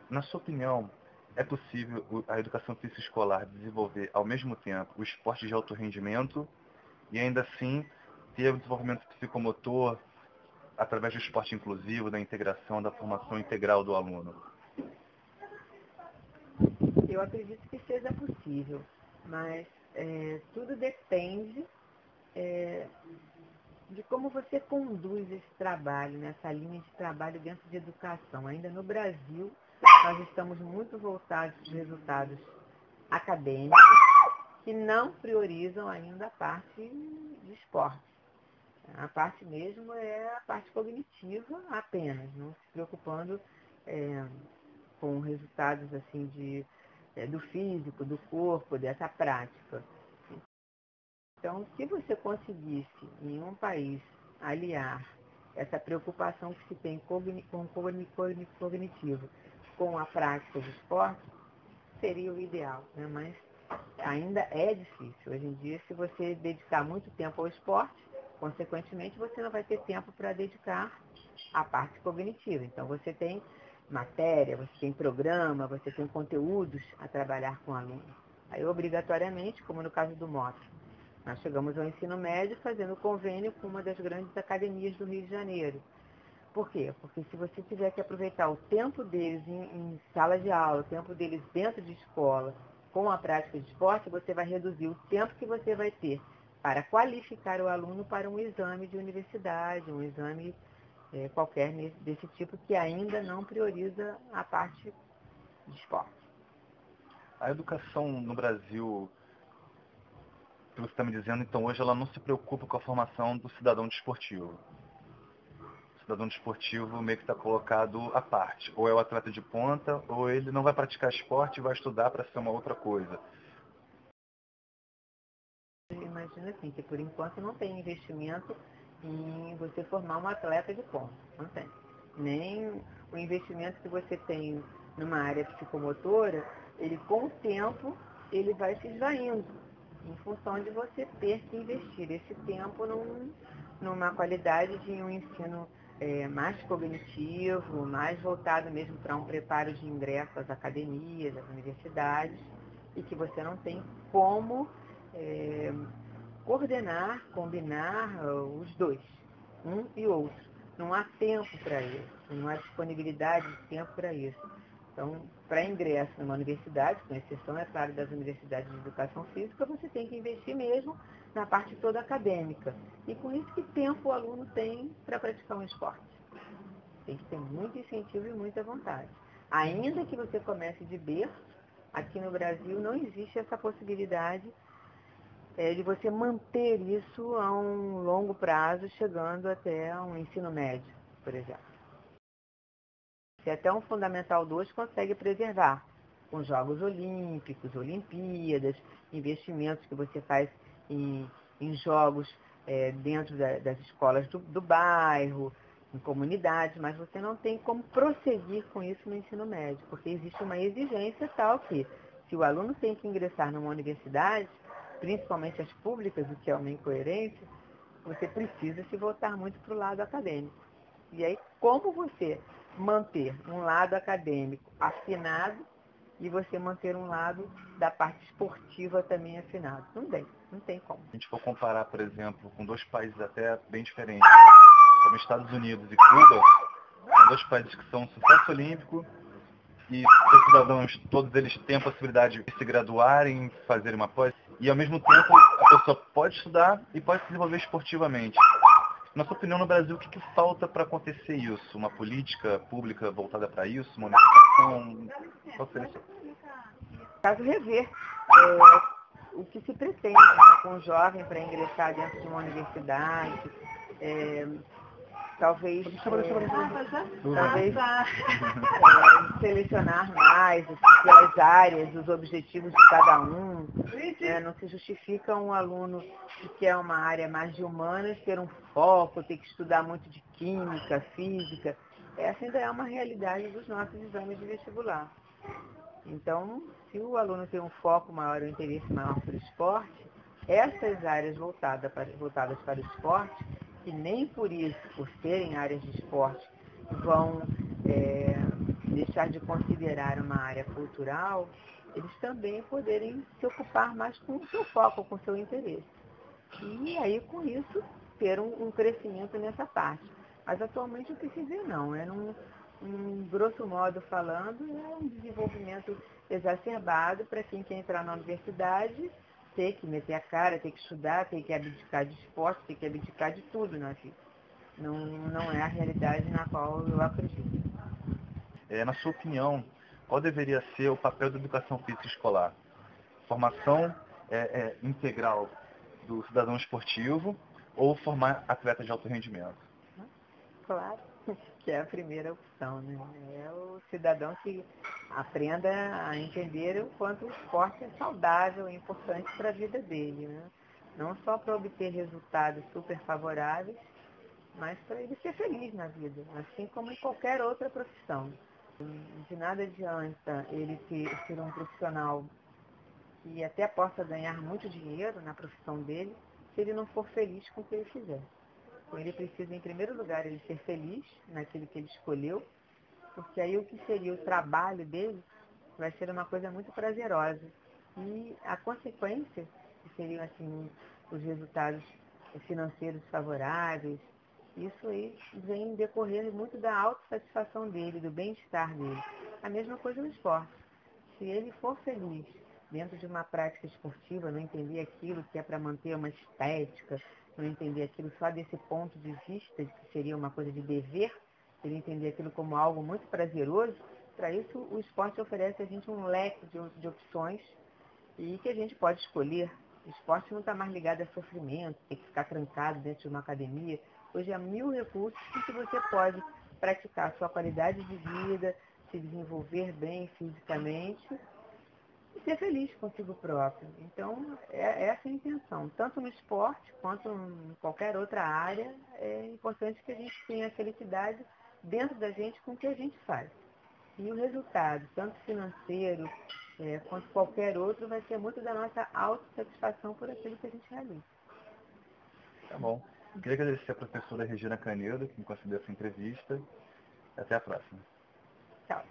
Na sua opinião, é possível a educação física escolar desenvolver ao mesmo tempo o esporte de alto rendimento e ainda assim ter o desenvolvimento psicomotor através do esporte inclusivo, da integração, da formação integral do aluno? Eu acredito que seja possível, mas tudo depende de como você conduz esse trabalho, nessa linha de trabalho dentro de educação. Ainda no Brasil, nós estamos muito voltados para os resultados acadêmicos, que não priorizam ainda a parte de esporte. A parte mesmo é a parte cognitiva apenas, não se preocupando com resultados assim do físico, do corpo, dessa prática. Então, se você conseguisse, em um país, aliar essa preocupação que se tem com o cognitivo com a prática de esporte, seria o ideal, né? Mas ainda é difícil. Hoje em dia, se você dedicar muito tempo ao esporte, consequentemente, você não vai ter tempo para dedicar à parte cognitiva. Então, você tem matéria, você tem programa, você tem conteúdos a trabalhar com o aluno. Aí, obrigatoriamente, como no caso do MOT, nós chegamos ao ensino médio fazendo convênio com uma das grandes academias do Rio de Janeiro. Por quê? Porque se você tiver que aproveitar o tempo deles em sala de aula, o tempo deles dentro de escola, com a prática de esporte, você vai reduzir o tempo que você vai ter para qualificar o aluno para um exame de universidade, um exame qualquer desse tipo, que ainda não prioriza a parte de esporte. A educação no Brasil, que você está me dizendo, então hoje ela não se preocupa com a formação do cidadão desportivo. O cidadão desportivo meio que está colocado à parte. Ou é o atleta de ponta, ou ele não vai praticar esporte e vai estudar para ser uma outra coisa. Imagina assim, que por enquanto não tem investimento em você formar um atleta de ponta. Não tem. Nem o investimento que você tem numa área psicomotora, ele com o tempo, ele vai se esvaindo, em função de você ter que investir esse tempo numa qualidade de um ensino mais cognitivo, mais voltado mesmo para um preparo de ingresso às academias, às universidades, e que você não tem como coordenar, combinar os dois, um e outro. Não há tempo para isso, não há disponibilidade de tempo para isso. Então, para ingresso numa universidade, com exceção, é claro, das universidades de educação física, você tem que investir mesmo na parte toda acadêmica. E com isso, que tempo o aluno tem para praticar um esporte? Tem que ter muito incentivo e muita vontade. Ainda que você comece de berço, aqui no Brasil não existe essa possibilidade de você manter isso a um longo prazo, chegando até um ensino médio, por exemplo. Se até um Fundamental 2 consegue preservar, com Jogos Olímpicos, Olimpíadas, investimentos que você faz em jogos dentro das escolas do bairro, em comunidades, mas você não tem como prosseguir com isso no ensino médio, porque existe uma exigência tal que, se o aluno tem que ingressar numa universidade, principalmente as públicas, o que é uma incoerência, você precisa se voltar muito para o lado acadêmico. E aí, como você manter um lado acadêmico afinado e você manter um lado da parte esportiva também afinado? Não tem como. Se a gente for comparar, por exemplo, com dois países até bem diferentes, como Estados Unidos e Cuba, são dois países que são um sucesso olímpico, e os cidadãos, todos eles têm a possibilidade de se graduarem, fazerem uma pós, e ao mesmo tempo a pessoa pode estudar e pode se desenvolver esportivamente. Na sua opinião, no Brasil, o que falta para acontecer isso? Uma política pública voltada para isso? Uma unificação? Qual seria isso? Caso rever o que se pretende, né, com o jovem para ingressar dentro de uma universidade, talvez selecionar mais pelas áreas, os objetivos de cada um. Não se justifica um aluno que quer uma área mais de humanas ter um foco, ter que estudar muito de química, física. Essa ainda é uma realidade dos nossos exames de vestibular. Então, se o aluno tem um foco maior, um interesse maior pelo esporte, essas áreas voltadas para o esporte, que nem por isso, por serem áreas de esporte, vão deixar de considerar uma área cultural, eles também poderem se ocupar mais com o seu foco, com o seu interesse. E aí, com isso, ter um crescimento nessa parte. Mas atualmente o que se vê não, grosso modo falando, é um desenvolvimento exacerbado para quem quer entrar na universidade, ter que meter a cara, ter que estudar, ter que abdicar de esporte, ter que abdicar de tudo na vida. Não é a realidade na qual eu acredito. Na sua opinião, qual deveria ser o papel da educação física escolar? Formação integral do cidadão esportivo ou formar atletas de alto rendimento? Claro, que é a primeira opção, né? É o cidadão que aprenda a entender o quanto o esporte é saudável e importante para a vida dele, né? Não só para obter resultados super favoráveis, mas para ele ser feliz na vida, assim como em qualquer outra profissão. De nada adianta ele ser um profissional que até possa ganhar muito dinheiro na profissão dele, se ele não for feliz com o que ele fizer. Então ele precisa, em primeiro lugar, ele ser feliz naquilo que ele escolheu, porque aí o que seria o trabalho dele vai ser uma coisa muito prazerosa. E a consequência, que seriam assim, os resultados financeiros favoráveis, isso aí vem decorrer muito da autossatisfação dele, do bem-estar dele. A mesma coisa no esporte. Se ele for feliz dentro de uma prática esportiva, não entender aquilo que é para manter uma estética, não entender aquilo só desse ponto de vista, de que seria uma coisa de dever, ele entender aquilo como algo muito prazeroso, para isso o esporte oferece a gente um leque de opções e que a gente pode escolher. O esporte não está mais ligado a sofrimento, tem que ficar trancado dentro de uma academia. Hoje há 1000 recursos em que você pode praticar a sua qualidade de vida, se desenvolver bem fisicamente e ser feliz consigo próprio. Então, é essa a intenção. Tanto no esporte quanto em qualquer outra área, é importante que a gente tenha felicidade dentro da gente com o que a gente faz. E o resultado, tanto financeiro quanto qualquer outro, vai ser muito da nossa autossatisfação por aquilo que a gente realiza. Tá bom. Queria agradecer a professora Regina Canedo, que me concedeu essa entrevista. Até a próxima. Tchau.